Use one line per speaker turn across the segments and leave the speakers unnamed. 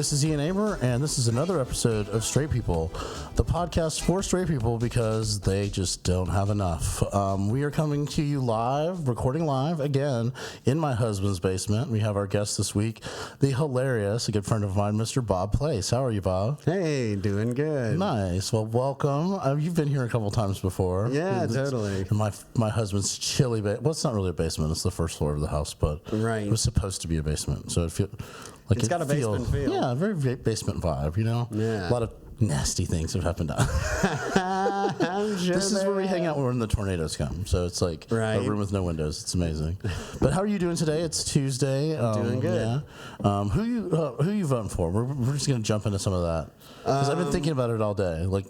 This is Ian Aber, and this is another episode of Straight People, the podcast for straight people because they just don't have enough. We are coming to you live, recording live, again, in my husband's basement. We have our guest this week, the hilarious, a good friend of mine, Mr. Bob Place. How are you, Bob?
Hey, doing good.
Nice. Well, welcome. You've been here a couple times before.
Yeah, totally.
In my husband's chilly basement. Well, it's not really a basement. It's the first floor of the house, but
right.
It was supposed to be a basement, so it feels like
it's got a basement feel.
Yeah, very basement vibe, you know?
Yeah.
A lot of nasty things have happened.
I'm sure
this is where we hang out when the tornadoes come. So it's like a room with no windows. It's amazing. But how are you doing today? It's Tuesday.
Doing good.
Yeah. Who you voting for? We're just gonna jump into some of that because I've been thinking about it all day. Like,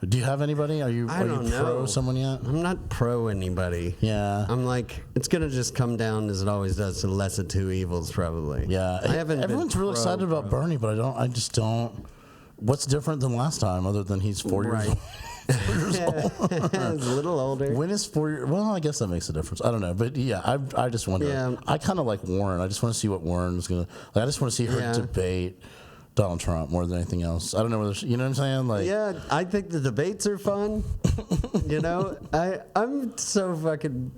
do you have anybody? Are you pro someone yet?
I'm not pro anybody.
Yeah.
I'm like, it's going to just come down, as it always does, to the less of two evils, probably.
Yeah. Everyone's real excited about Bernie, but I just don't. What's different than last time other than he's 4 years old? 4 years old.
He's a little older.
When is 4 years? Well, I guess that makes a difference. I don't know. But yeah, I just wonder.
Yeah.
I kind of like Warren. I just want to see what Warren is going to. Like, I just want to see her debate Donald Trump more than anything else. I don't know whether you know what I'm saying. Like,
yeah, I think the debates are fun. You know, I'm so fucking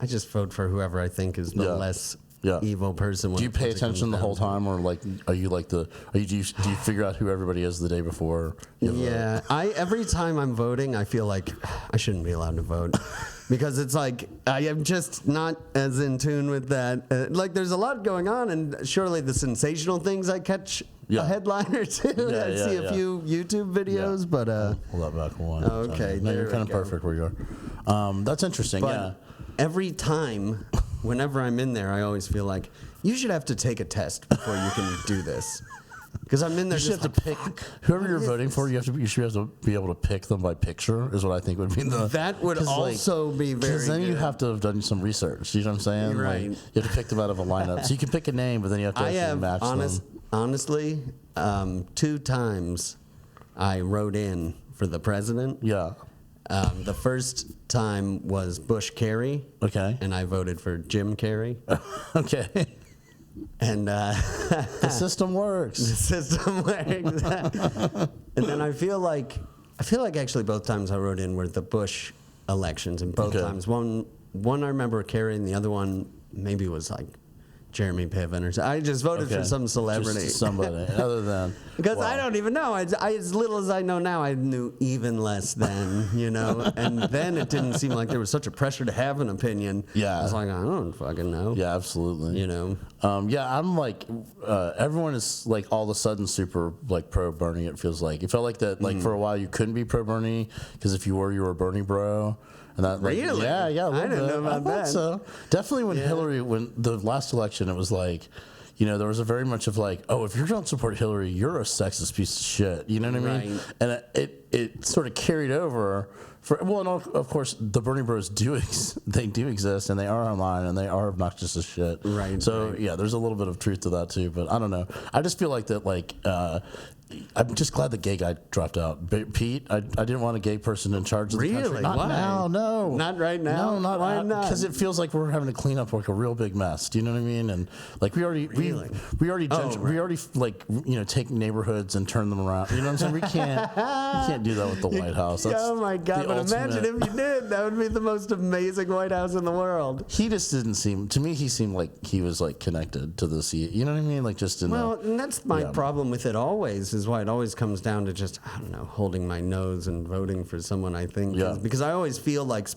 I just vote for whoever I think is the less evil person.
Do you pay attention the whole time, or like do you figure out who everybody is the day before?
Yeah, every time I'm voting, I feel like I shouldn't be allowed to vote. Because it's like, I am just not as in tune with that. Like, there's a lot going on, and surely the sensational things I catch a headline or two. I see a few YouTube videos, but...
Pull that back one.
Okay,
no, you're kind of perfect where you are. That's interesting,
but every time, whenever I'm in there, I always feel like, you should have to take a test before you can do this. Because I'm in there.
You should have to pick whoever you're voting for. You should have to be able to pick them by picture. Is what I think would be the.
That would also be very.
Because then
good.
you have to have done some research. You know what I'm saying?
Right.
Like, you have to pick them out of a lineup. So you can pick a name, but then you have to actually match them.
Honestly, 2 times I wrote in for the president.
Yeah.
The first time was Bush Kerry.
Okay.
And I voted for Jim Kerry.
Okay.
And
the system works.
The system works. And then I feel like actually both times I wrote in were the Bush elections, and both times one I remember Kerry, and the other one maybe was like Jeremy Piven or something. I just voted for some celebrity.
Just somebody other than.
Because I don't even know. I, as little as I know now, I knew even less then, you know. And then it didn't seem like there was such a pressure to have an opinion.
Yeah.
I was like, I don't fucking know.
Yeah, absolutely.
You know.
I'm like, everyone is like all of a sudden super like pro Bernie. It feels like it felt like that. Like for a while you couldn't be pro Bernie because if you were a Bernie bro. And that, like,
really?
Yeah.
I didn't know about that.
So definitely when Hillary, when the last election, it was like, you know, there was a very much of like, oh, if you don't support Hillary, you're a sexist piece of shit. You know what I mean? And it sort of carried over. And of course, the Bernie Bros do exist, and they are online, and they are obnoxious as shit.
Right.
So yeah, there's a little bit of truth to that too. But I don't know. I just feel like that, like. I'm just glad the gay guy dropped out. Pete, I didn't want a gay person in charge of the country.
Really?
Not
Why?
now, no.
Not right now?
No, not
Why not?
Because it feels like we're having to clean up like a real big mess. Do you know what I mean? And like we already like, you know, take neighborhoods and turn them around. You know what I'm saying? We can't do that with the White House. That's
oh my God! But imagine if you did. That would be the most amazing White House in the world.
He just didn't seem to me. He seemed like he was like connected to the sea. You know what I mean? Like just in
and that's my problem with it. Always is why it always comes down to just, I don't know, holding my nose and voting for someone I think.
Yeah.
Because I always feel like,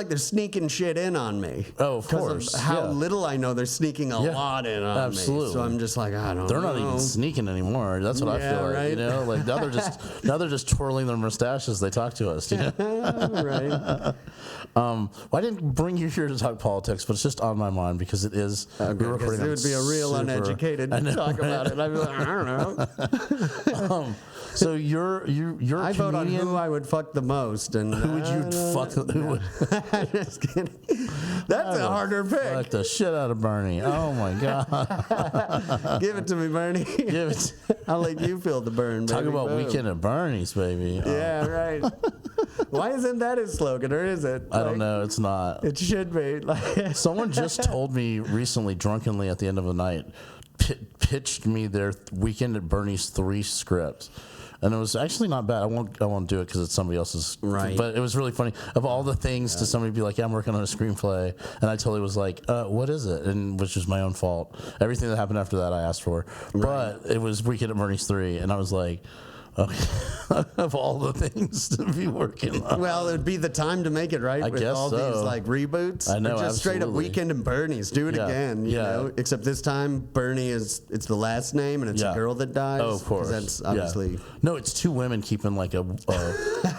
they're sneaking shit in on me.
Oh, of course.
Of how little I know they're sneaking a lot in on me. So I'm just like, I don't know.
They're not even sneaking anymore. That's what I feel like.
Right?
You know, like now they're just twirling their mustaches. They talk to us. You know?
Right.
Well, I didn't bring you here to talk politics, but it's just on my mind because it is.
Okay, because it would be a real uneducated talk about it. I'd be like, I don't know.
So you're
I vote on who I would fuck the most, and
who would you fuck? Who would?
Just kidding. That's a harder pick.
Fuck the shit out of Bernie. Oh my God.
Give it to me, Bernie.
Give it.
I'll let you feel the burn.
Talk
baby.
about
Boom.
Weekend at Bernie's, baby.
Yeah, right. Why isn't that his slogan, or is it?
I don't know. It's not.
It should be.
Someone just told me recently, drunkenly at the end of the night, pitched me their Weekend at Bernie's 3 script. And it was actually not bad. I won't do it because it's somebody else's.
Right.
But it was really funny. Of all the things to somebody be like, yeah, I'm working on a screenplay. And I totally was like, what is it? And which is my own fault. Everything that happened after that I asked for. Right. But it was Weekend at Bernie's 3. And I was like, okay. Of all the things to be working on.
Well, it would be the time to make it, right?
I
With
guess
all
so.
these like reboots.
I know,
Or just straight up
absolutely.
Weekend at Bernie's. Do it again, you know? Except this time, Bernie it's the last name and it's a girl that dies.
Oh, of course.
That's obviously.
No, it's 2 women keeping like a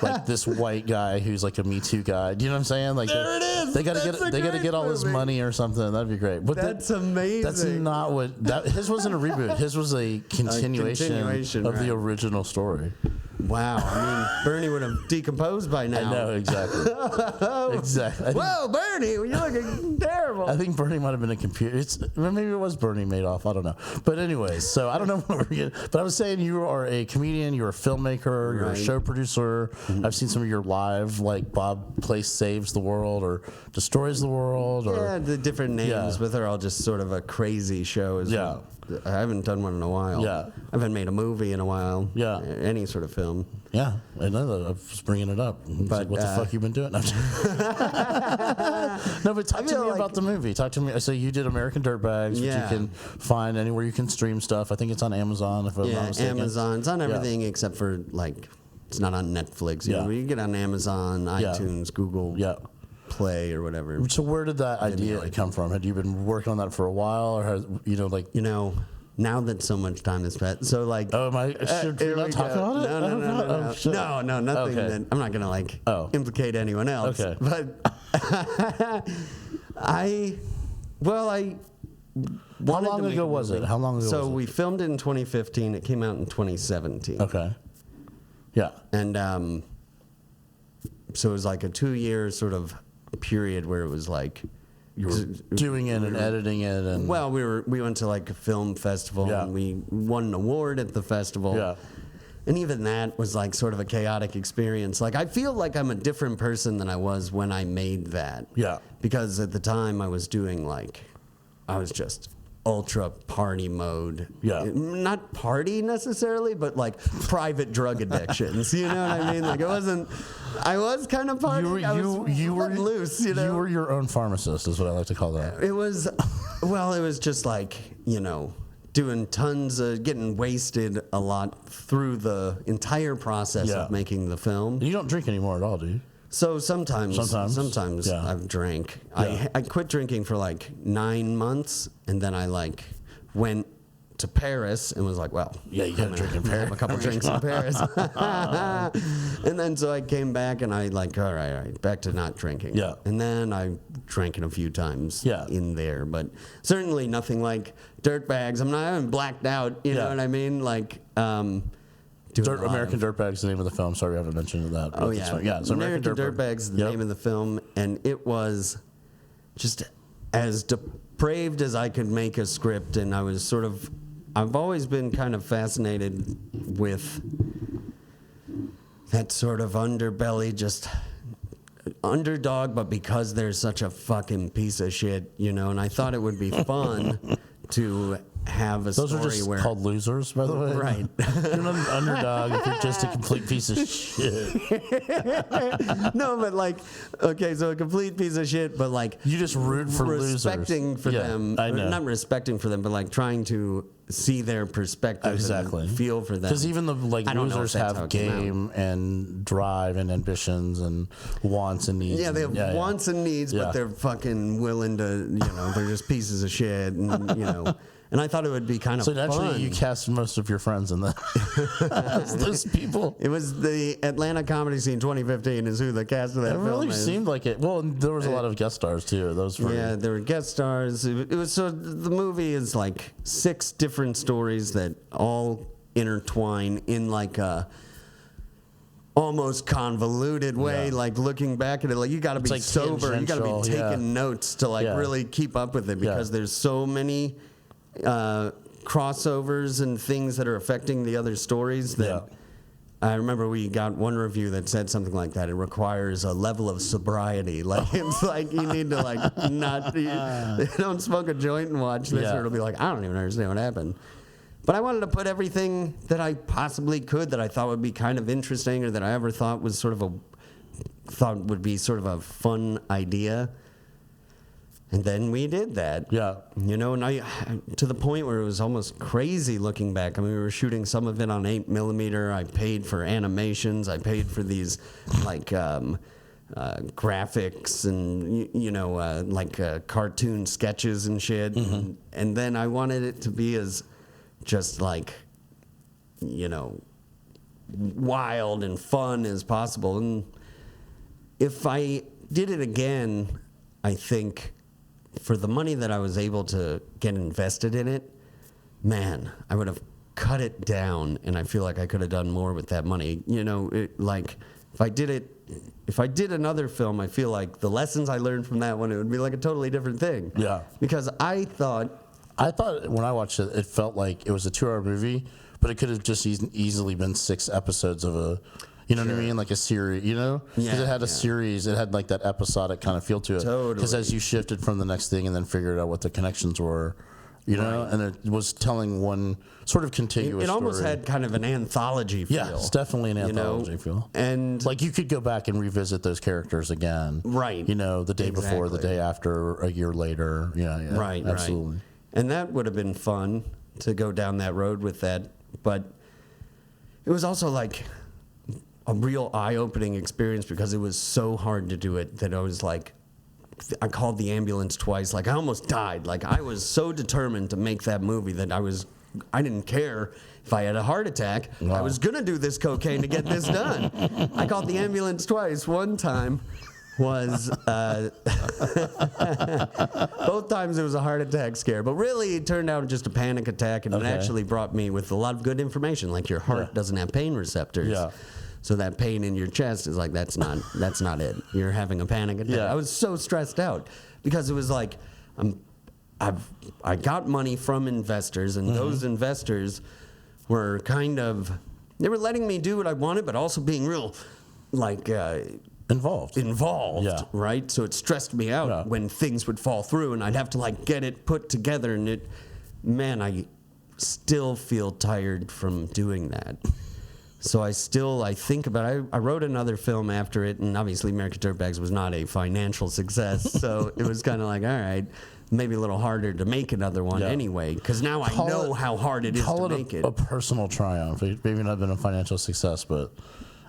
like this white guy who's like a Me Too guy. Do you know what I'm saying? Like
There it is.
They gotta get all his money or something. That'd be great. But
That's amazing.
That's not what his wasn't a reboot. His was a continuation of the original story.
Wow. I mean, Bernie would have decomposed by now.
I know, exactly. Exactly.
Whoa, Bernie, you're looking terrible.
I think Bernie might have been a computer. Maybe it was Bernie Madoff. I don't know. But anyways, so I don't know what we're getting. But I was saying you are a comedian, you're a filmmaker, you're a show producer. I've seen some of your live, like Bob Place Saves the World or Destroys the World. Or,
the different names, but they're all just sort of a crazy show. I haven't done one in a while.
Yeah.
I haven't made a movie in a while.
Yeah.
Any sort of film.
Yeah, I know that. I was bringing it up. But like, what the fuck you been doing? No, but talk to me about the movie. Talk to me. I say you did American Dirtbags, which you can find anywhere you can stream stuff. I think it's on Amazon, if I'm not mistaken.
Amazon. It's on everything except for like it's not on Netflix. You know, you can get on Amazon, iTunes, Google. Play or whatever.
So where did that idea come from? Had you been working on that for a while, or has
now that so much time has passed, so like
should we not talk about it?
No, nothing. That, I'm not gonna implicate anyone else.
Okay.
But I
how long ago was it? How long ago?
So
was it?
we filmed it in 2015. It came out in 2017.
Okay. Yeah.
And so it was like a 2-year sort of period where it was like
you were doing it and editing it, and
we went to like a film festival and we won an award at the festival.
Yeah.
And even that was like sort of a chaotic experience. Like I feel like I'm a different person than I was when I made that.
Yeah.
Because at the time I was doing I was just ultra party mode.
Yeah.
Not party necessarily, but like private drug addictions. You know what I mean? Like I was kind of partying. You were loose, you know?
You were your own pharmacist, is what I like to call that.
It was just like, doing tons of, getting wasted a lot through the entire process of making the film.
You don't drink anymore at all, do you?
So sometimes I've drank.
Yeah.
I quit drinking for like 9 months, and then I went to Paris and was like, well,
you got to drink in Paris.
Have a couple drinks in Paris. And then so I came back and I all right, back to not drinking.
Yeah.
And then I drank it a few times in there, but certainly nothing like Dirtbags. I haven't blacked out, you know what I mean? Like,
American Dirtbags is the name of the film. Sorry, I haven't mentioned that.
Oh, yeah.
So
American Dirtbags is the name of the film, and it was just as depraved as I could make a script, and I've always been kind of fascinated with that sort of underbelly, just underdog, but because they're such a fucking piece of shit, and I thought it would be fun to have a
Those
story
are just
where
called losers, by the way.
Right.
You're not an underdog if you're just a complete piece of shit.
No, but so a complete piece of shit, but
you just root for
respecting
losers.
for them.
I know.
Not respecting for them, but trying to see their perspective.
Exactly.
And feel for them.
Because even the losers have game and drive and ambitions and wants and needs.
Yeah, they have wants and needs, but they're fucking willing to, they're just pieces of shit, and And I thought it would be kind of fun. So
naturally, you cast most of your friends in those people.
It was the Atlanta Comedy Scene 2015 is who the cast of that film is.
It really seemed like it. Well, there was a lot of guest stars too.
There were guest stars. It was so the movie is like 6 different stories that all intertwine in like a almost convoluted way. Like looking back at it, like you got to be sober. You got to be taking notes to really keep up with it because there's so many crossovers and things that are affecting the other stories that I remember we got one review that said something like that. It requires a level of sobriety. Like, it's like you need to, like, not, don't smoke a joint and watch this, or it'll be like, I don't even understand what happened. But I wanted to put everything that I possibly could that I thought would be kind of interesting, or that I ever thought was would be sort of a fun idea. And then we did that.
Yeah.
You know, and to the point where it was almost crazy looking back. I mean, we were shooting some of it on 8mm. I paid for animations. I paid for these, like, graphics and, cartoon sketches and shit. Mm-hmm. And then I wanted it to be as just, like, wild and fun as possible. And if I did it again, I think, for the money that I was able to get invested in it, man, I would have cut it down, and I feel like I could have done more with that money. Like, if I did another film, I feel like the lessons I learned from that one, it would be like a totally different thing.
Yeah.
Because I thought
when I watched it, it felt like it was a 2-hour movie, but it could have just easily been 6 episodes of a... You know what I mean? Like a series, Because it had a series. It had like that episodic kind of feel to it.
Totally.
Because as you shifted from the next thing and then figured out what the connections were, and it was telling one sort of contiguous
It almost
story.
had kind of an anthology feel.
Yeah, it's definitely an anthology feel.
And
like you could go back and revisit those characters again.
Right.
The day before, the day after, a year later. Yeah.
Right,
absolutely.
Right. And that would have been fun to go down that road with that. But it was also like a real eye-opening experience because it was so hard to do it that I was like, I called the ambulance twice. Like, I almost died. Like, I was so determined to make that movie that I didn't care if I had a heart attack. Wow. I was going to do this cocaine to get this done. I called the ambulance twice. One time was, both times it was a heart attack scare. But really, it turned out just a panic attack, and it actually brought me with a lot of good information. Like, your heart doesn't have pain receptors. Yeah. So that pain in your chest is like, that's not it. You're having a panic attack. Yeah. I was so stressed out because it was like, I got money from investors, and those investors were they were letting me do what I wanted, but also being real, like,
involved,
right? So it stressed me out when things would fall through, and I'd have to like get it put together, and I still feel tired from doing that. So I think about it. I wrote another film after it, and obviously American Dirtbags was not a financial success, so it was kind of like, all right, maybe a little harder to make another one anyway, because now I know how hard it is to make it.
A personal triumph. Maybe not been a financial success, but...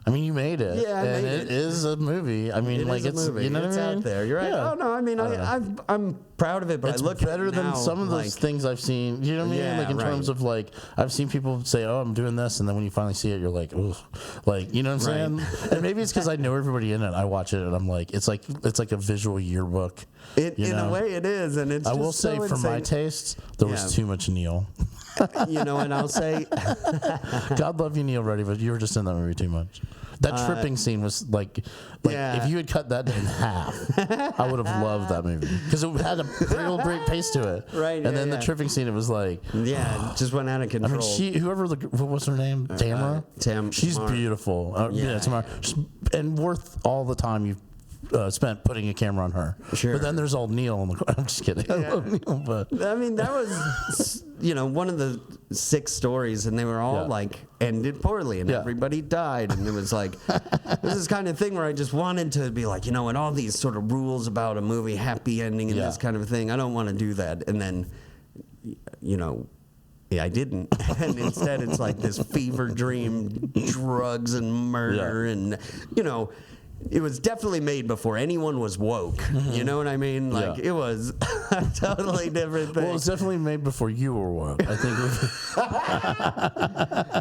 I mean, you made it.
Yeah,
and it is a movie. I mean, it's
a movie. It's out there. You're right. Yeah. Oh no, I mean, I'm proud of it, but
it's
I look
better
at it now,
than some of those things I've seen. You know what I mean?
Yeah,
like in terms of like, I've seen people say, "Oh, I'm doing this," and then when you finally see it, you're like, "Oh," like you know what I'm saying? And maybe it's because I know everybody in it. I watch it and I'm like, it's like a visual yearbook.
In a way, it is, and it's.
I will say, for my taste, there was too much Neil.
And I'll say,
God love you, Neil Reddy, but you were just in that movie too much. That tripping scene was like if you had cut that in half, I would have loved that movie because it had a real great pace to it.
Right.
And then the tripping scene, it was like,
it just went out of control.
I mean, what was her name? Tamara. She's beautiful. Tamara, and worth all the time you've spent putting a camera on her.
Sure.
But then there's old Neil. I'm just kidding. I love Neil, but
I mean, that was one of the 6 stories, and they were all like ended poorly, and everybody died, and it was like this is kind of thing where I just wanted to be like, and all these sort of rules about a movie, happy ending, and this kind of thing. I don't want to do that, and then I didn't, and instead it's like this fever dream, drugs and murder, and it was definitely made before anyone was woke. You know what I mean? Like, it was a totally different thing.
Well, it was definitely made before you were woke, I think.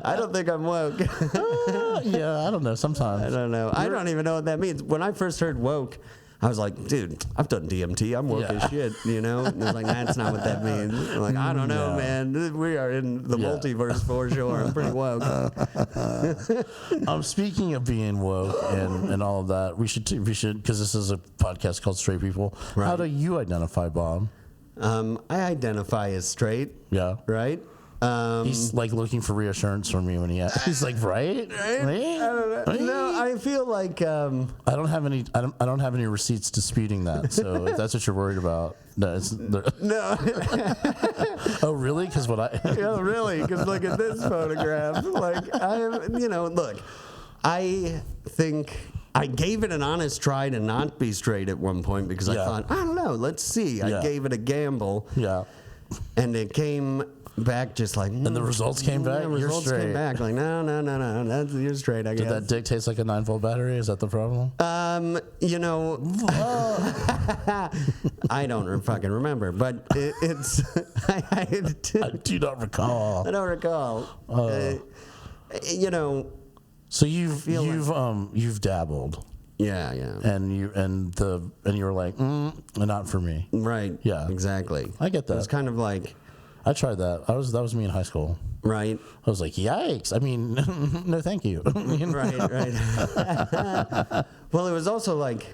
I don't think I'm woke.
I don't know. Sometimes.
I don't know. I don't even know what that means. When I first heard woke, I was like, dude, I've done DMT. I'm woke as shit, And I was like, that's not what that means. I'm like, I don't know, man. We are in the multiverse for sure. I'm pretty woke.
Speaking of being woke and all of that, we should because this is a podcast called Straight People. Right. How do you identify, Bob?
I identify as straight.
Yeah.
Right.
He's like looking for reassurance from me when he's like, right?
I don't know. No, I feel like
I don't have any receipts disputing that. So if that's what you're worried about, no.
no.
Oh, really? Because
Yeah, really? Because look at this photograph. Like look, I think I gave it an honest try to not be straight at one point because I thought, I don't know, let's see. I gave it a gamble.
Yeah.
And it came back just like...
And the results came back?
The results came back like, no, you're straight, I guess.
Did that dick taste like a 9-volt battery? Is that the problem?
I don't fucking remember, but it's...
I do not recall.
I don't recall.
So you've dabbled.
Yeah.
And you were like, not for me.
Right.
Yeah.
Exactly.
I get that.
It was kind of like...
I tried that. That was me in high school.
Right.
I was like, yikes. I mean, no, thank you.
Right. Well, it was also like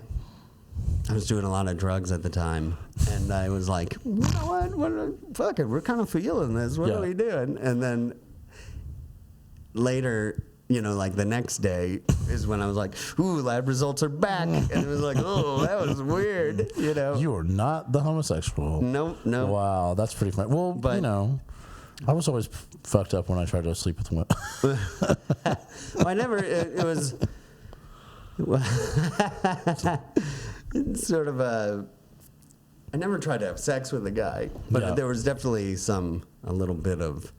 I was doing a lot of drugs at the time, and I was like, you know what? Fuck it, we're kind of feeling this. What are we doing? And then later, like the next day is when I was like, ooh, lab results are back. And it was like, oh, that was weird,
You are not the homosexual.
No.
Wow, that's pretty funny. Well, but, I was always fucked up when I tried to sleep with women.
Well, I never, it was it's sort of I never tried to have sex with a guy, but there was definitely a little bit of,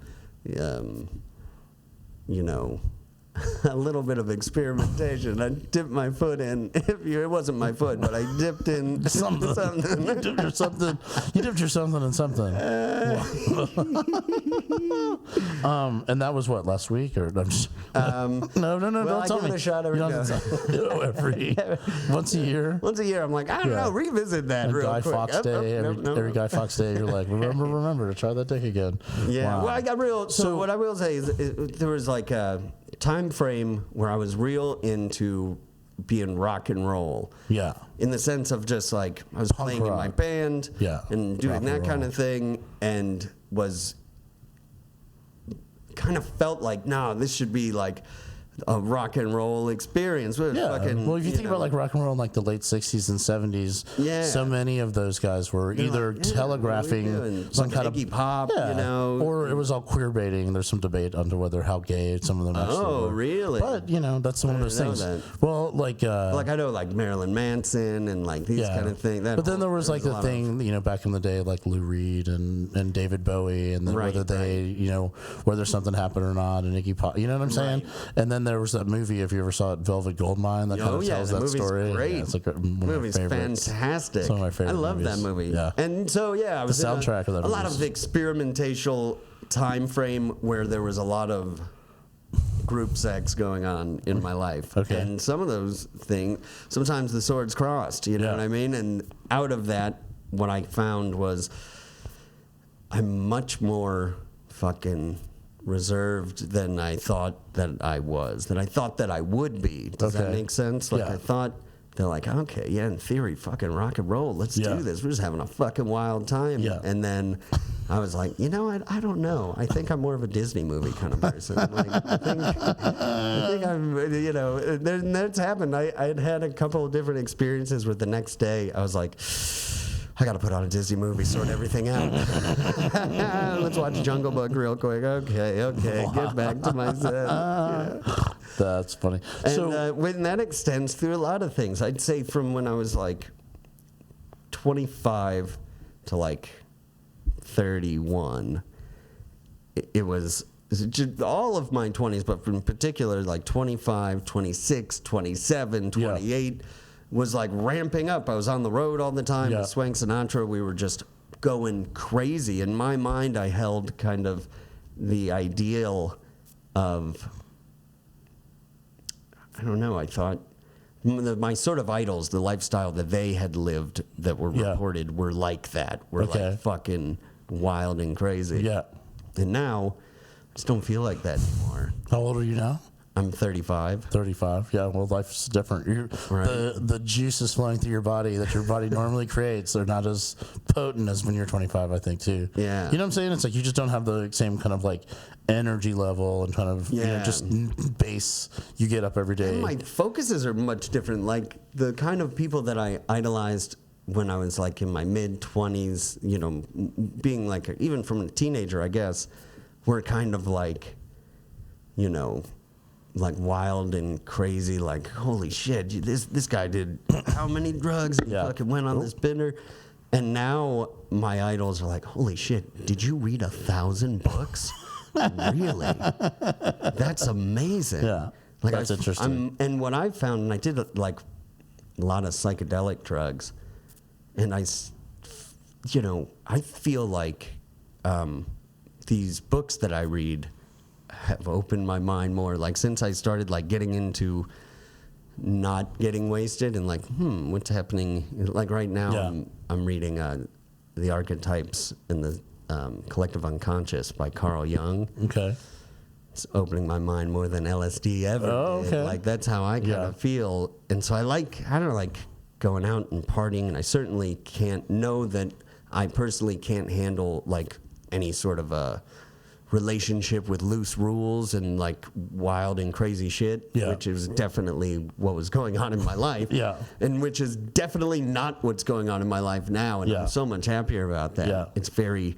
a little bit of experimentation. I dipped my foot in. It wasn't my foot, but I dipped in something.
You dipped your something in something. And that was what, last week or no?
Well,
Don't tell me.
I give it a shot every
once a year.
Once a year, I'm like, I don't know, revisit that
and
real
Guy
quick.
Fawkes Day, every Guy Fawkes Day, you're like, remember to try that dick again.
Yeah.
Wow.
Well, I got real. So what I will say is, there was like a time frame where I was real into being rock and roll.
Yeah.
In the sense of just like I was playing in my band.
Yeah.
And doing that kind of thing, and was kind of felt like, no, this should be like a rock and roll experience.
Yeah. Well, if you think about like rock and roll in like the late 60s and 70s, so many of those guys were either telegraphing some kind of
Iggy Pop,
or it was all queer baiting. There's some debate onto whether how gay some of them actually were.
Oh, really?
But that's one of those things. Well, like
I know like Marilyn Manson and like these kind of things.
But then there was like the thing, back in the day, like Lou Reed and David Bowie, and then whether they, whether something happened or not, and Iggy Pop, you know what I'm saying? And then there was that movie, if you ever saw it, Velvet Goldmine, that kind of tells that story.
Great.
Yeah, it's like one of my favorites.
Fantastic.
Some of my favorite
I love
movies.
that movie.
Yeah.
And so I was
the soundtrack of that
a lot of experimental time frame where there was a lot of group sex going on in my life.
Okay.
And some of those things, sometimes the swords crossed, you know what I mean? And out of that, what I found was I'm much more fucking reserved than I thought that I was, than I thought that I would be. Does that make sense? Like I thought, they're like, okay, in theory, fucking rock and roll, let's do this. We're just having a fucking wild time.
Yeah.
And then I was like, I don't know. I think I'm more of a Disney movie kind of person. Like, I think I'm, that's happened. I had a couple of different experiences where the next day I was like, I got to put on a Disney movie, sort everything out. Let's watch Jungle Book real quick. Okay, get back to my set.
That's funny.
And when that extends through a lot of things, I'd say from when I was like 25 to like 31, it was just all of my 20s, but in particular like 25, 26, 27, 28. Was like ramping up. I was on the road all the time with Swank Sinatra. We were just going crazy. In my mind, I held kind of the ideal of, I don't know, I thought my sort of idols, the lifestyle that they had lived that were reported were like that. Were like fucking wild and crazy.
Yeah.
And now, I just don't feel like that anymore.
How old are you now?
I'm 35.
35. Yeah, well, life's different.
Right.
The juices flowing through your body that your body normally creates, they're not as potent as when you're 25, I think, too.
Yeah.
You know what I'm saying? It's like you just don't have the same kind of like energy level and kind of just base you get up every day.
And my focuses are much different. Like the kind of people that I idolized when I was like in my mid-20s, you know, being like, even from a teenager, I guess, were kind of like, you know, like wild and crazy, like, holy shit, this guy did how many drugs and fucking went on this bender. And now my idols are like, holy shit, did you read 1,000 books? Really? That's amazing.
Yeah, like that's interesting.
And what I found, and I did like a lot of psychedelic drugs, and I feel like these books that I read have opened my mind more. Like since I started like getting into not getting wasted and like, what's happening? Like right now, I'm reading The Archetypes and the Collective Unconscious by Carl Jung.
Okay.
It's opening my mind more than LSD ever did. Like that's how I kind of feel. And so I don't like going out and partying, and I certainly can't know that I personally can't handle like any sort of a relationship with loose rules and like wild and crazy shit, which is definitely what was going on in my life, and which is definitely not what's going on in my life now, and I'm so much happier about that. It's very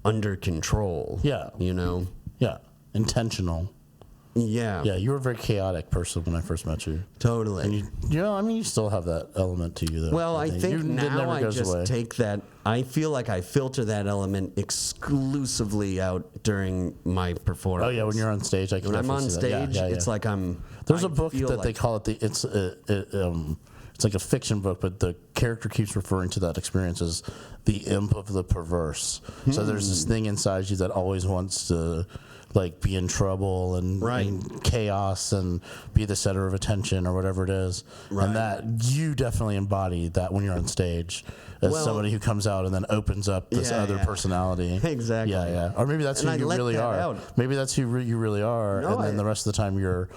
under control, you know?
Intentional. Yeah, you were a very chaotic person when I first met you.
Totally.
And you still have that element to you, though.
Well, I think now I just take that. I feel like I filter that element exclusively out during my performance.
Oh yeah, when you're on stage, I can.
When I'm on stage, it's like
There's a book that they call it it's like a fiction book, but the character keeps referring to that experience as the imp of the perverse. So there's this thing inside you that always wants to like be in trouble and chaos and be the center of attention or whatever it is. And that you definitely embody that when you're on stage as somebody who comes out and then opens up this other personality.
Exactly.
Yeah. Or maybe that's who you really are. Maybe that's who you really are. And then the rest of the time you're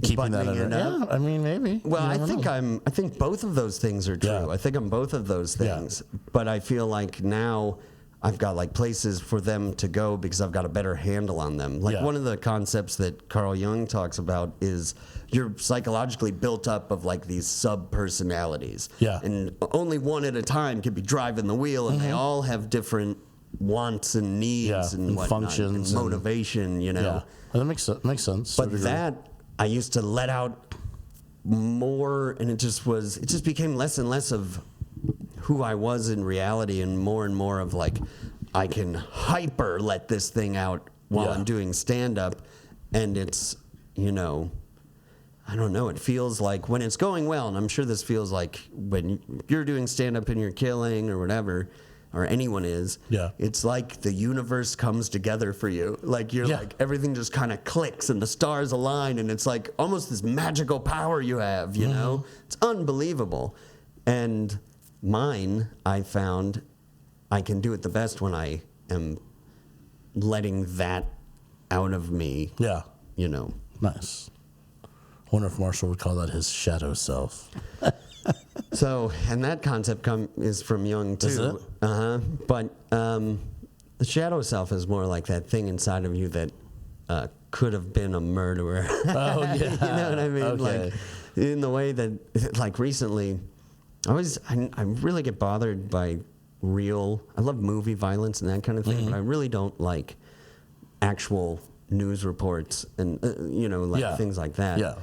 keeping that in. Yeah, I mean, maybe.
Well, I think both of those things are true.
Yeah.
I think I'm both of those things. But I feel like now I've got like places for them to go because I've got a better handle on them. Like one of the concepts that Carl Jung talks about is you're psychologically built up of like these sub-personalities. Yeah. And only one at a time can be driving the wheel, and they all have different wants and needs and whatnot,
functions
and motivation, you know.
Yeah. Well, that makes sense.
But that I used to let out more, and it just became less and less of who I was in reality, and more of like I can hyper let this thing out while I'm doing stand up, and it's, you know, I don't know, it feels like when it's going well, and I'm sure this feels like when you're doing stand up and you're killing or whatever, or anyone is, it's like the universe comes together for you. Like you're like, everything just kind of clicks and the stars align, and it's like almost this magical power you have, you know? It's unbelievable. And mine, I found I can do it the best when I am letting that out of me. Yeah. You know.
Nice. I wonder if Marshall would call that his shadow self.
So, and that concept is from Jung too.
Is it?
But the shadow self is more like that thing inside of you that could have been a murderer.
Oh yeah.
You know what I mean?
Okay.
Like in the way that, like recently, I really get bothered by I love movie violence and that kind of thing, but I really don't like actual news reports and things like that. Yeah.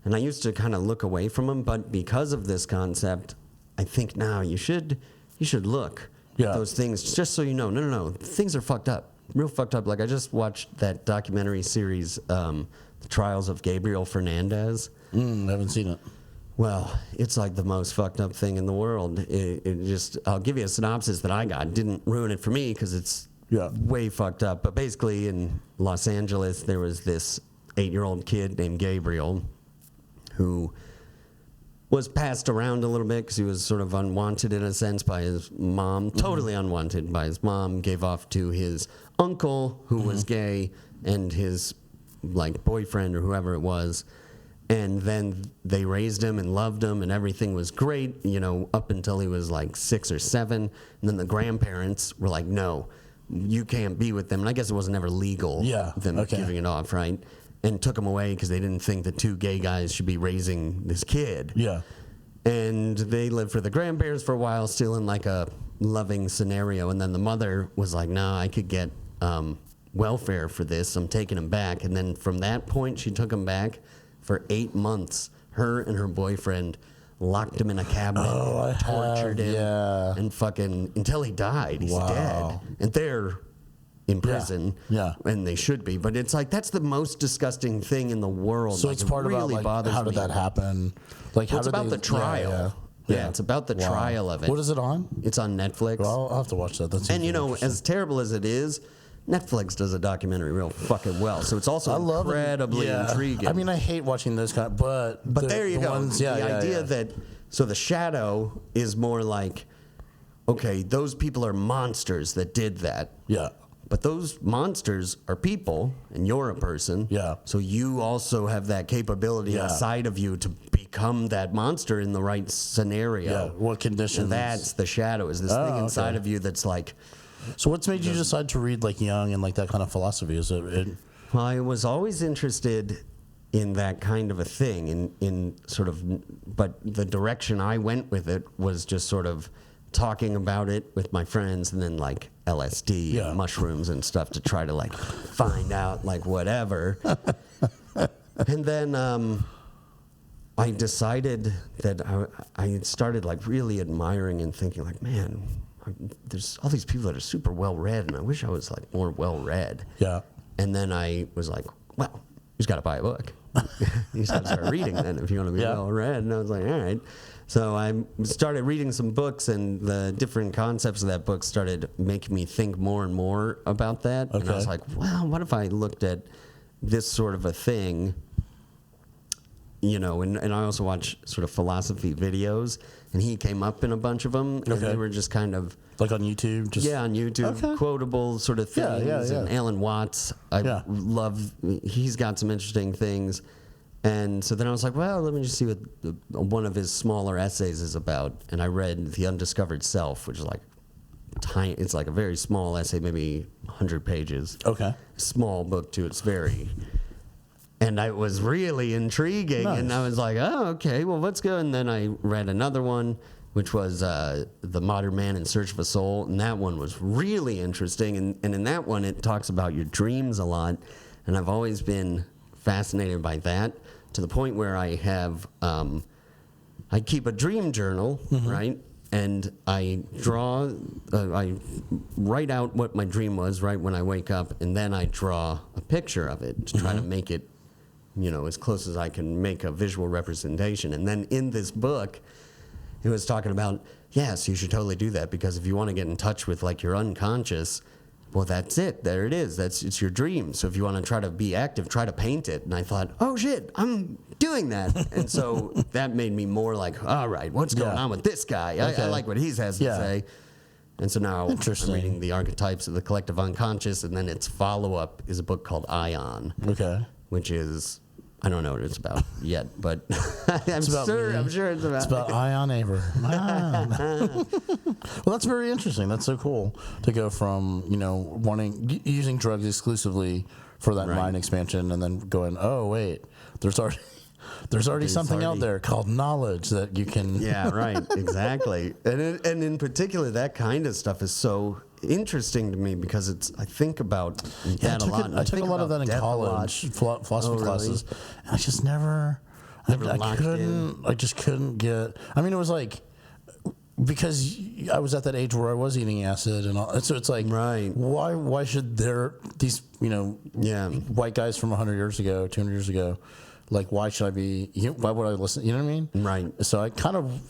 And I used to kind of look away from them, but because of this concept, I think now you should look at those things just so you know. No, things are fucked up, real fucked up. Like I just watched that documentary series, The Trials of Gabriel Fernandez.
I haven't seen it.
Well, it's like the most fucked up thing in the world. I'll give you a synopsis that I got. It didn't ruin it for me because it's way fucked up. But basically in Los Angeles, there was this 8-year-old kid named Gabriel who was passed around a little bit because he was sort of unwanted in a sense by his mom, totally unwanted by his mom, gave off to his uncle who was gay, and his like boyfriend or whoever it was. And then they raised him and loved him, and everything was great, you know, up until he was like 6 or 7. And then the grandparents were like, no, you can't be with them. And I guess it wasn't ever legal, them giving it off, right? And took him away because they didn't think that 2 gay guys should be raising this kid.
Yeah.
And they lived for the grandparents for a while, still in like a loving scenario. And then the mother was like, no, I could get welfare for this. I'm taking him back. And then from that point, she took him back. For 8 months, her and her boyfriend locked him in a cabinet, tortured him, and fucking until he died. He's dead, and they're in prison. And they should be. But it's like that's the most disgusting thing in the world.
So it's part
really
about like how did that happen? Like how
it's about the trial. Yeah, it's about the trial of it.
What is it on?
It's on Netflix.
Well, I'll have to watch that. That's
and you know, as terrible as it is. Netflix does a documentary real fucking well, so it's also incredibly intriguing.
I mean, I hate watching those kind, but
there you go. The idea that so the shadow is more like, okay, those people are monsters that did that.
Yeah.
But those monsters are people, and you're a person.
Yeah.
So you also have that capability inside of you to become that monster in the right scenario.
Yeah. What conditions?
And that's the shadow. Is this thing inside of you that's like.
So what's made you decide to read like Jung and like that kind of philosophy? Is it?
Well, I was always interested in that kind of a thing, in sort of, but the direction I went with it was just sort of talking about it with my friends, and then like LSD and mushrooms and stuff to try to like find out like whatever. And then I decided that I started like really admiring and thinking like, man, there's all these people that are super well read, and I wish I was like more well read.
Yeah.
And then I was like, well, you just got to buy a book. You just got to start reading then if you want to be well read. And I was like, all right. So I started reading some books, and the different concepts of that book started making me think more and more about that. And I was like, well, what if I looked at this sort of a thing? You know, and I also watch sort of philosophy videos, and he came up in a bunch of them, and they were just kind of
like on YouTube,
on YouTube, quotable sort of things. And Alan Watts, I love. He's got some interesting things, and so then I was like, well, let me just see what one of his smaller essays is about. And I read The Undiscovered Self, which is like tiny. It's like a very small essay, maybe 100 pages.
Okay,
small book too. It's very. And it was really intriguing, and I was like, oh, okay, well, let's go. And then I read another one, which was The Modern Man in Search of a Soul, and that one was really interesting. And in that one, it talks about your dreams a lot, and I've always been fascinated by that, to the point where I have, I keep a dream journal, right? And I I write out what my dream was right when I wake up, and then I draw a picture of it to try to make it, you know, as close as I can make a visual representation. And then in this book, it was talking about, yes, you should totally do that, because if you want to get in touch with like your unconscious, well, that's it. There it is. It's your dream. So if you want to try to be active, try to paint it. And I thought, oh shit, I'm doing that. And so that made me more like, all right, what's going on with this guy? I like what he has to say. And so now I'm reading The Archetypes of the Collective Unconscious, and then its follow-up is a book called Ion, which is, I don't know what it's about yet, but I'm sure it's about.
It's about Ion Aver. Well, that's very interesting. That's so cool to go from, you know, using drugs exclusively for that mind expansion, and then going, oh wait, there's already something out there called knowledge that you can.
Yeah, right, exactly. And in particular, that kind of stuff is so interesting to me, because I think about that a lot.
I took a lot of that in college, philosophy classes, and I just never I just couldn't get. I mean, it was like, because I was at that age where I was eating acid and all, and so it's like, why should these, you know, white guys from 100 years ago, 200 years ago, like, why should I be, why would I listen? You know what I mean?
Right.
So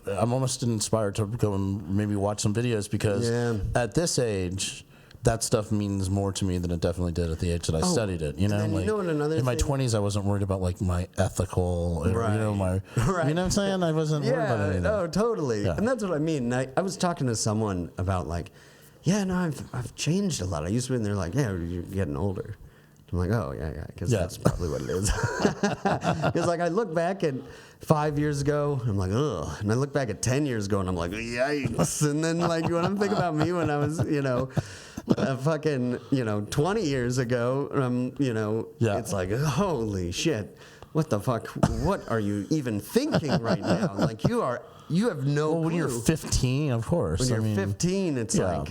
I'm almost inspired to go and maybe watch some videos, because at this age, that stuff means more to me than it definitely did at the age that I studied it. You know,
like, you know what, another
in my 20s, I wasn't worried about like my ethical, you know, you know what I'm saying? I wasn't worried about anything.
No, totally. Yeah. And that's what I mean. I was talking to someone about like, I've changed a lot. I used to be in there like, you're getting older. I'm like, oh, yeah, because that's probably what it is. Because, like, I look back at 5 years ago, and I'm like, ugh. And I look back at 10 years ago, and I'm like, yikes. And then, like, when I'm thinking about me when I was, fucking, 20 years ago, it's like, holy shit. What the fuck? What are you even thinking right now? Like, you have no clue.
When you're 15, of course.
When you're 15, it's like...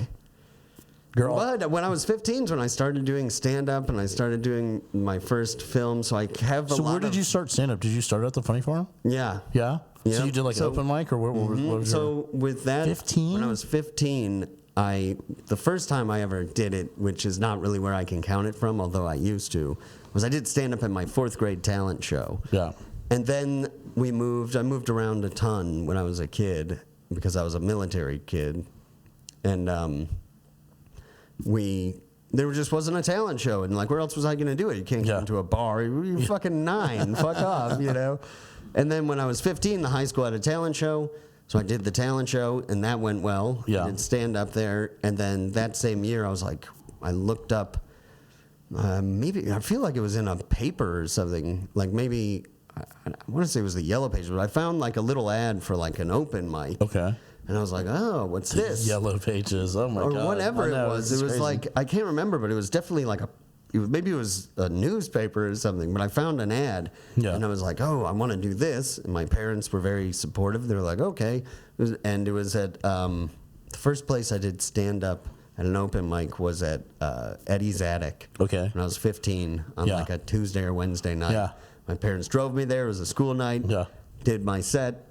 Girl.
But when I was 15 is when I started doing stand-up and I started doing my first film, so I have a lot.
So where did you start stand-up? Did you start at the Funny Farm?
Yeah.
Yeah? So you did like an open mic, or what was
So with that,
15?
when I was 15, the first time I ever did it, which is not really where I can count it from, although I used to, was I did stand-up at my 4th grade talent show.
Yeah.
And then I moved around a ton when I was a kid because I was a military kid. And there just wasn't a talent show, and like, where else was I going to do it? You can't get into a bar. You're fucking 9. Fuck off, And then when I was 15, the high school had a talent show, so I did the talent show, and that went well.
Yeah.
I did stand up there, and then that same year, I looked up. Maybe I feel like it was in a paper or something. Like maybe I want to say it was the Yellow Pages, but I found like a little ad for like an open mic.
Okay.
And I was like, oh, what's this?
Yellow Pages. Oh, my God.
Or whatever it was. It was
crazy.
like, I can't remember, but it was definitely like maybe it was a newspaper or something, but I found an ad.
Yeah.
And I was like, oh, I want to do this. And my parents were very supportive. They were like, okay. And it was at the first place I did stand up at an open mic was at Eddie's Attic.
Okay.
When I was 15 on like a Tuesday or Wednesday night.
Yeah.
My parents drove me there. It was a school night.
Yeah.
Did my set,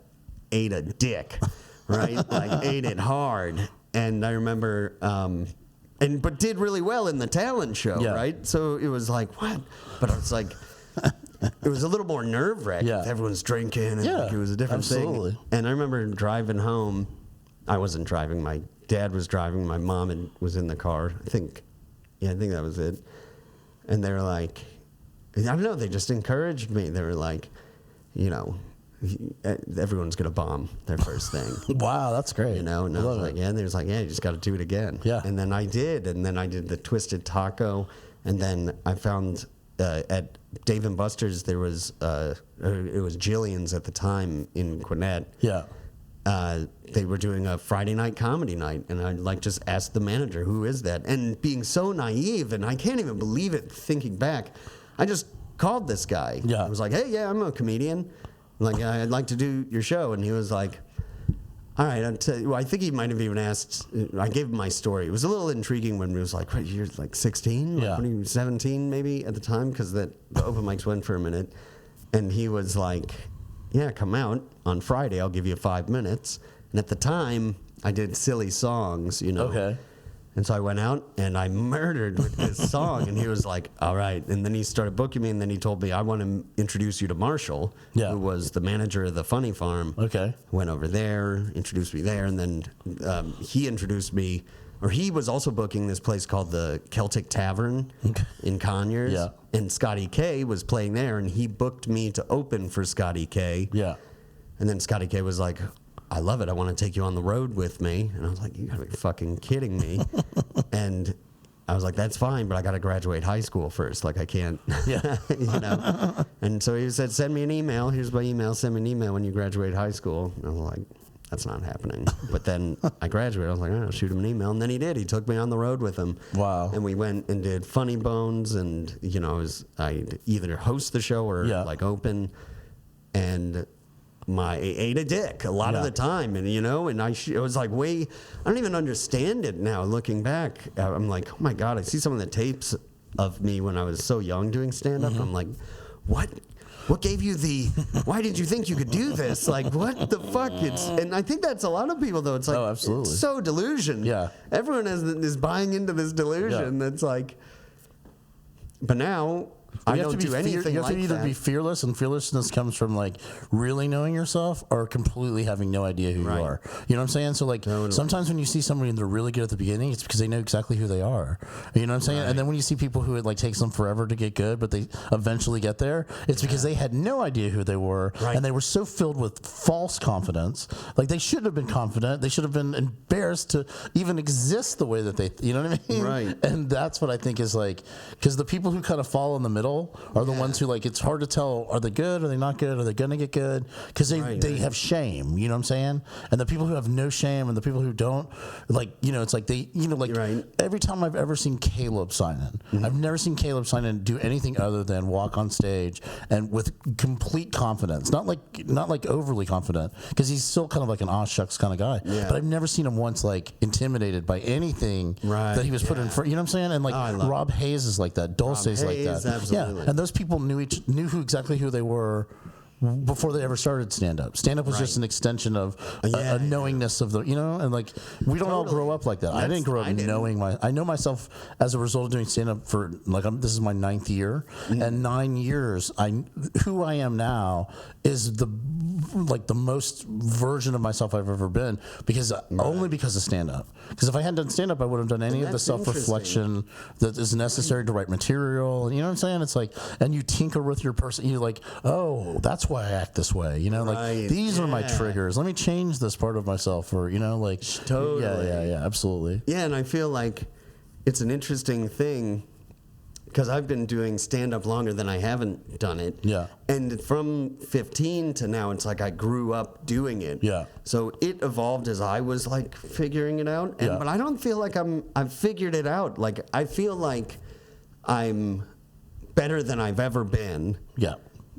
ate a dick. Right? Like, ate it hard. And I remember, but did really well in the talent show, right? So it was like, what? But I was like, it was a little more nerve-wracking.
Yeah.
Everyone's drinking, and like, it was a different thing. And I remember driving home. I wasn't driving. My dad was driving. My mom was in the car. I think that was it. And they were like, I don't know, they just encouraged me. They were like, everyone's gonna bomb their first thing.
Wow, that's great.
And I was like, and they was like, you just got to do it again.
Yeah.
And then I did, and then I did the Twisted Taco, and then I found at Dave and Buster's there was it was Jillian's at the time in Gwinnett.
Yeah.
They were doing a Friday night comedy night, and I just asked the manager, who is that? And being so naive, and I can't even believe it thinking back, I just called this guy.
Yeah.
I was like, hey, yeah, I'm a comedian. Like, I'd like to do your show. And he was like, all right, I'll tell you. Well, I think he might have even asked. I gave him my story. It was a little intriguing when he was like, what, you're like 16?
Yeah.
Like, what are you, 17 maybe at the time? Because the open mics went for a minute. And he was like, yeah, come out on Friday. I'll give you 5 minutes. And at the time, I did silly songs,
Okay.
And so I went out and I murdered with this song, and he was like, all right. And then he started booking me, and then he told me, I want to introduce you to Marshall, who was the manager of the Funny Farm.
Okay.
Went over there, introduced me there, and then he introduced me, or he was also booking this place called the Celtic Tavern in Conyers.
Yeah.
And Scotty K was playing there, and he booked me to open for Scotty K.
Yeah.
And then Scotty K was like, I love it. I want to take you on the road with me. And I was like, you gotta be fucking kidding me. And I was like, that's fine, but I got to graduate high school first. Like, I can't, And so he said, send me an email. Here's my email. Send me an email when you graduate high school. And I was like, that's not happening. But then I graduated. I was like, all right, I'll shoot him an email. And then he did. He took me on the road with him.
Wow.
And we went and did Funny Bones. And, I'd either host the show or like open. And I ate a dick a lot of the time, and it was like I don't even understand it now looking back. I'm like, oh my God, I see some of the tapes of me when I was so young doing stand up. I'm like, what gave you why did you think you could do this? Like, what the fuck? And I think that's a lot of people though. It's like,
absolutely.
It's so delusion.
Yeah.
Everyone is buying into this delusion. That's like, but now I don't do anything
You have
like
to either
that.
be fearless, and fearlessness comes from like really knowing yourself, or completely having no idea who you are. You know what I'm saying? So like sometimes when you see somebody and they're really good at the beginning, it's because they know exactly who they are. You know what I'm saying? And then when you see people who it like takes them forever to get good, but they eventually get there, it's because they had no idea who they were, and they were so filled with false confidence. Like they shouldn't have been confident. They should have been embarrassed to even exist the way that they. You know what I mean?
Right.
And that's what I think is like, because the people who kind of fall in the middle are the ones who like, it's hard to tell, are they good, are they not good, are they gonna get good, because they have shame, you know what I'm saying? And the people who have no shame and the people who don't, like, you know, it's like they, you know, like every time I've ever seen Caleb Simon, I've never seen Caleb Simon do anything other than walk on stage and with complete confidence, not like overly confident, because he's still kind of like an aw shucks kind of guy, but I've never seen him once like intimidated by anything that he was put in front, you know what I'm saying? And like Rob Hayes is like that, Dulce's like that.
Absolutely.
Yeah, and those people knew exactly who they were before they ever started stand-up. Stand-up was just an extension of a knowingness of the, you know, and like we don't all grow up like that. I didn't grow up knowing I know myself as a result of doing stand-up for like this is my 9th year, and 9 years who I am now is the most version of myself I've ever been, because only because of stand-up. Because if I hadn't done stand-up, I wouldn't have done any of the self-reflection that is necessary to write material. You know what I'm saying? It's like, and you tinker with your person. You're like, oh, that's why I act this way. You know, like these are my triggers. Let me change this part of myself, or you know, like
totally.
Yeah, absolutely.
Yeah, and I feel like it's an interesting thing, because I've been doing stand-up longer than I haven't done it. Yeah. And from 15 to now, it's like I grew up doing it. Yeah. So it evolved as I was like figuring it out. And, but I don't feel like I've figured it out. Like I feel like I'm better than I've ever been. Yeah,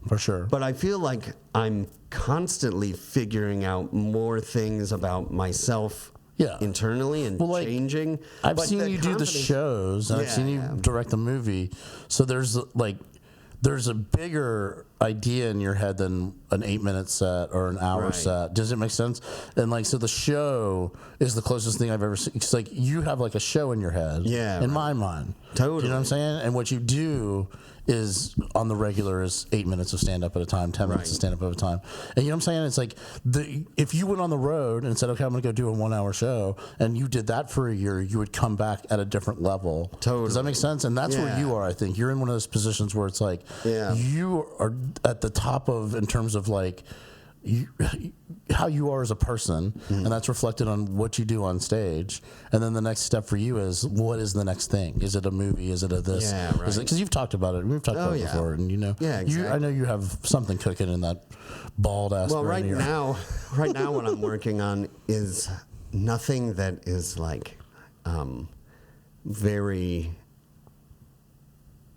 for sure. But I feel like I'm constantly figuring out more things about myself. Yeah, internally and changing.
I've seen you do the shows, and I've seen you direct the movie. So there's a bigger idea in your head than an 8-minute set or an hour set. Does it make sense? And like, so the show is the closest thing I've ever seen. It's like you have like a show in your head. Yeah, in my mind. Totally. Do you know what I'm saying? And what you do is on the regular is 8 minutes of stand up at a time, 10 minutes of stand up at a time. And you know what I'm saying? It's like if you went on the road and said, okay, I'm going to go do a 1 hour show, and you did that for a year, you would come back at a different level. Totally. Does that make sense? And that's where you are, I think. You're in one of those positions where it's like you are at the top of, in terms of like, how you are as a person, and that's reflected on what you do on stage. And then the next step for you is, what is the next thing? Is it a movie? Is it a this? Yeah, right. Because you've talked about it. We've talked about it before, and you know, exactly. I know you have something cooking in that bald ass.
Well, right now, what I'm working on is nothing that is like very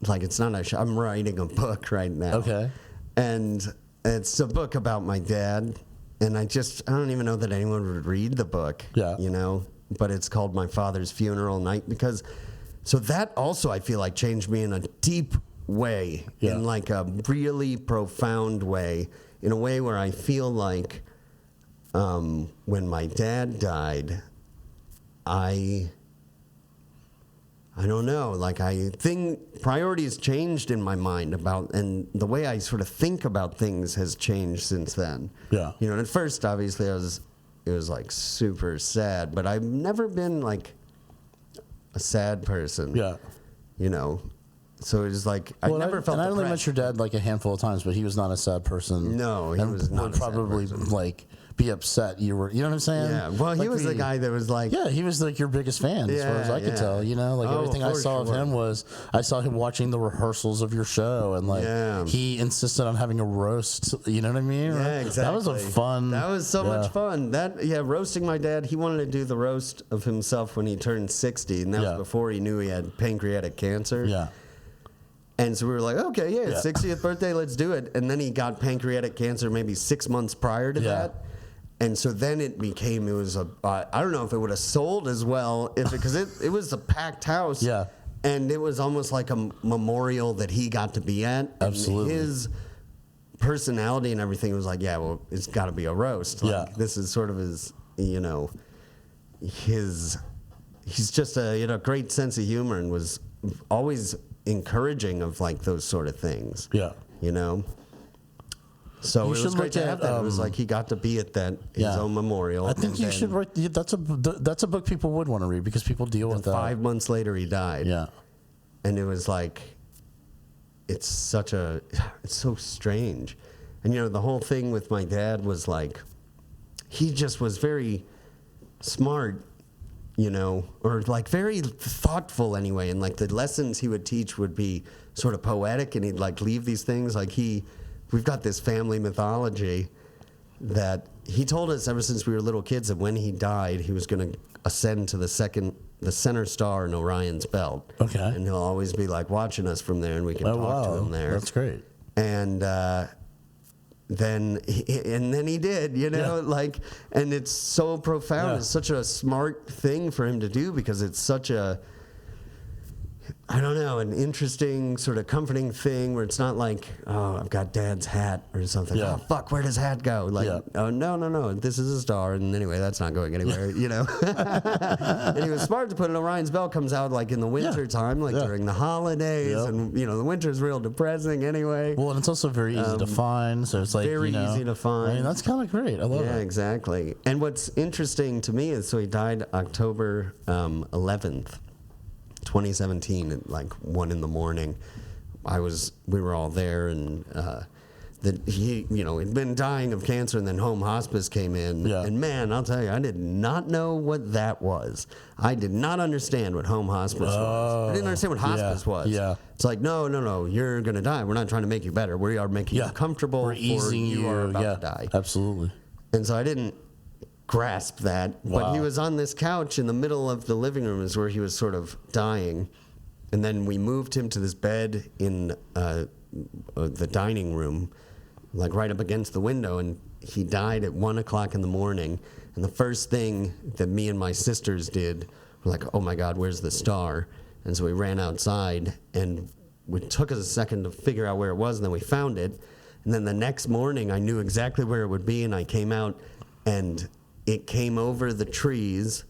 like, it's not a show. I'm writing a book right now. Okay, and it's a book about my dad, and I don't even know that anyone would read the book. Yeah. You know, but it's called My Father's Funeral Night, because so that also I feel like changed me in a deep way, in like a really profound way, in a way where I feel like when my dad died, I don't know, like priorities changed in my mind and the way I sort of think about things has changed since then. Yeah. You know, and at first, obviously, it was like super sad, but I've never been like a sad person. Yeah. You know, so it was like, I never felt depressed. And I only met your dad like a handful of times, but he was not a sad person. No, he was not a sad person. Probably like be upset you were, you know what I'm saying? Yeah, well, like he was the guy that was like... Yeah, he was like your biggest fan, as far as I could tell, you know? Like everything I saw of him was, I saw him watching the rehearsals of your show, and like he insisted on having a roast, you know what I mean? Yeah, exactly. That was a fun... That was so much fun. Roasting my dad, he wanted to do the roast of himself when he turned 60, and that was before he knew he had pancreatic cancer. Yeah. And so we were like, okay, 60th birthday, let's do it. And then he got pancreatic cancer maybe 6 months prior to that. And so then it was I don't know if it would have sold as well, because it was a packed house. Yeah. And it was almost like a memorial that he got to be at. Absolutely. And his personality and everything was like, it's got to be a roast. Like, this is sort of his, you know, he's just a great sense of humor, and was always encouraging of like those sort of things.
Yeah.
You know? So
You
it
should
was great
look
to
at,
have that. It was like he got to be at that his own memorial.
I think
and
you
then
should write. That's a book people would want to read because people deal with that.
5 months later, he died.
Yeah.
And it was like, it's so strange. And you know, the whole thing with my dad was like, he just was very smart, you know, or like very thoughtful anyway. And like the lessons he would teach would be sort of poetic, and he'd like leave these things like we've got this family mythology that he told us ever since we were little kids that when he died, he was going to ascend to the center star in Orion's belt.
Okay.
And he'll always be like watching us from there, and we can talk to him there.
That's great.
And then he did, you know, like, and it's so profound.
Yeah.
It's such a smart thing for him to do because it's such a, I don't know, an interesting sort of comforting thing where it's not like, oh, I've got Dad's hat or something.
Yeah.
Oh, fuck, where does hat go? Like, oh, no, this is a star. And anyway, that's not going anywhere, you know. And he was smart to put it. Orion's Belt comes out like in the winter time, like during the holidays.
Yep.
And, you know, the winter's real depressing anyway.
Well, and it's also very easy to find. So it's like,
very easy to find.
I mean, that's kind of great. I love it.
Yeah, exactly. And what's interesting to me is, so he died October 11th. 2017 at like 1 a.m. We were all there, and that he, you know, had been dying of cancer, and then home hospice came in.
Yeah.
And man, I'll tell you, I did not know what that was. I did not understand what home hospice was. I didn't understand what hospice was.
Yeah.
It's like, no, you're gonna die. We're not trying to make you better. We are making you comfortable.
We're easing
you are about to die.
Absolutely.
And so I didn't grasp that, but
Wow.
he was on this couch in the middle of the living room is where he was sort of dying, and then we moved him to this bed in the dining room, like right up against the window, and he died at 1 o'clock in the morning. And the first thing that me and my sisters did were like, oh my God, where's the star? And so we ran outside, and it took us a second to figure out where it was, and then we found it. And then the next morning I knew exactly where it would be, and I came out, and it came over the trees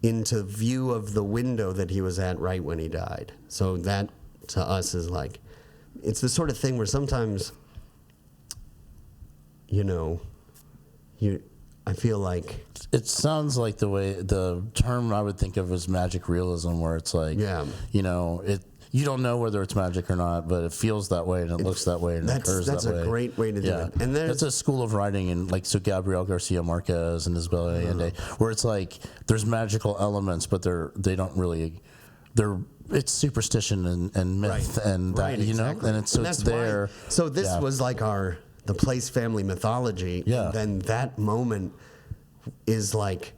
into view of the window that he was at right when he died. So that, to us, is like, it's the sort of thing where sometimes, you know, I feel like...
It sounds like the term I would think of as magic realism, where it's like, you know, you don't know whether it's magic or not, but it feels that way and it looks that way and it occurs that way.
That's a great way to do it. And
that's a school of writing, and like, so Gabriel Garcia Marquez and Isabel Allende, where it's like there's magical elements, but it's superstition and myth and that, you know, and it's there.
So this was like the Place family mythology.
Yeah.
And then that moment is like,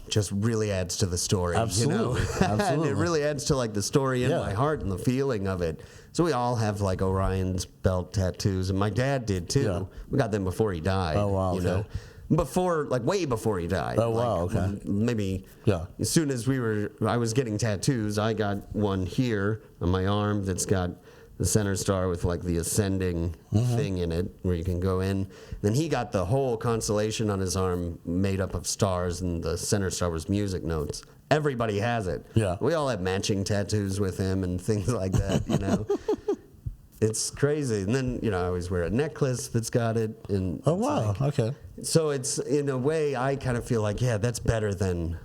just really adds to the story.
Absolutely.
You know?
Absolutely.
And it really adds to like the story in my heart and the feeling of it. So we all have like Orion's Belt tattoos, and my dad did too.
Yeah.
We got them before he died.
Oh, wow,
you know, way before he died.
Oh, wow, okay.
Maybe as soon as I was getting tattoos, I got one here on my arm that's got the center star with like the ascending thing in it where you can go in. Then he got the whole constellation on his arm made up of stars, and the center star was music notes. Everybody has it.
Yeah.
We all have matching tattoos with him and things like that, you know. It's crazy. And then, you know, I always wear a necklace that's got it. And
oh, wow.
Like,
okay.
So it's, in a way, I kind of feel like, that's better than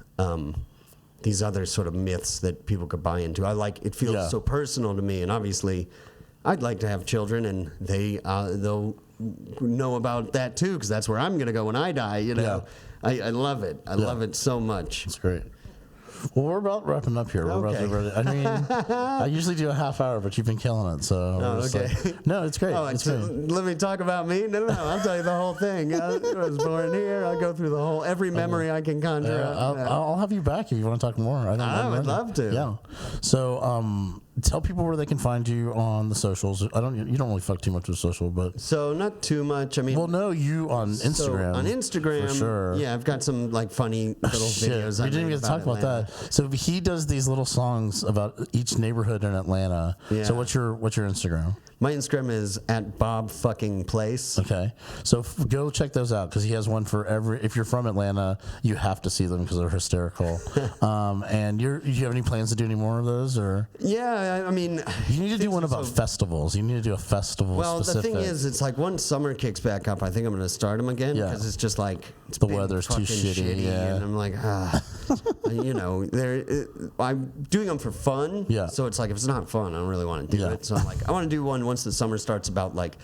these other sort of myths that people could buy into. It feels so personal to me, and obviously I'd like to have children, and they'll know about that too, because that's where I'm going to go when I die, you know. I love it. I love it so much.
It's great. Well, we're about wrapping up here. I mean, I usually do a half hour, but you've been killing it. So no, it's great.
Let me talk about me. No, I'll tell you the whole thing. I was born here. I'll go through the whole every memory I can conjure up.
I'll have you back if you want to talk more.
I would love to.
Yeah. So tell people where they can find you on the socials. You don't really fuck too much with social, but
so not too much. I mean,
well, no, you on Instagram.
So on Instagram,
for sure.
Yeah, I've got some like funny little videos.
We didn't even get to talk about that. So he does these little songs about each neighborhood in Atlanta. Yeah. So what's your Instagram?
My Instagram is @BobFuckingPlace.
Okay, so go check those out because he has one for every. If you're from Atlanta, you have to see them because they're hysterical. And you have any plans to do any more of those, or?
Yeah, I mean,
you need to do one about festivals. You need to do a festival.
Well,
specific.
the thing is, it's like once summer kicks back up, I think I'm going to start them again because it's just like
the weather's too shitty,
and I'm like, you know, I'm doing them for fun.
Yeah.
So it's like if it's not fun, I don't really want to do it. So I'm like, I want to do one once the summer starts about like,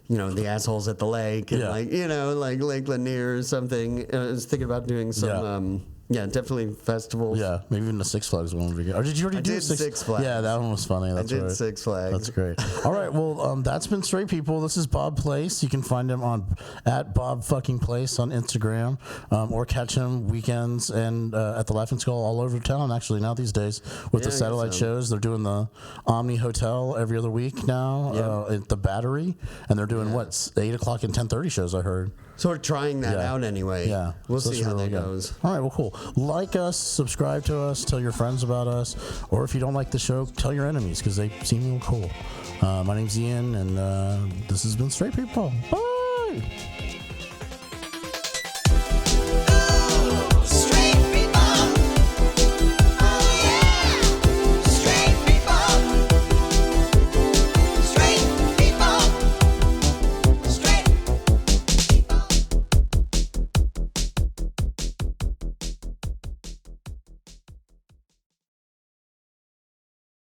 you know, the assholes at the lake and like, you know, like Lake Lanier or something. I was thinking about doing some. Yeah, definitely festivals.
Yeah, maybe even the Six Flags one would be good. Or did you already do
Six Flags?
Yeah, that one was funny. That's right.
Six Flags.
That's great. All right, well, that's been Straight People. This is Bob Place. You can find him on @BobFuckingPlace on Instagram, or catch him weekends and at the Laughing Skull all over town. Actually, now these days with the satellite shows, they're doing the Omni Hotel every other week now at the Battery, and they're doing 8 o'clock and 10:30 shows. I heard.
So we're trying that out anyway.
Yeah,
we'll see how that goes.
All right, well, cool. Like us, subscribe to us, tell your friends about us, or if you don't like the show, tell your enemies because they seem real cool. My name's Ian, and this has been Straight People. Bye.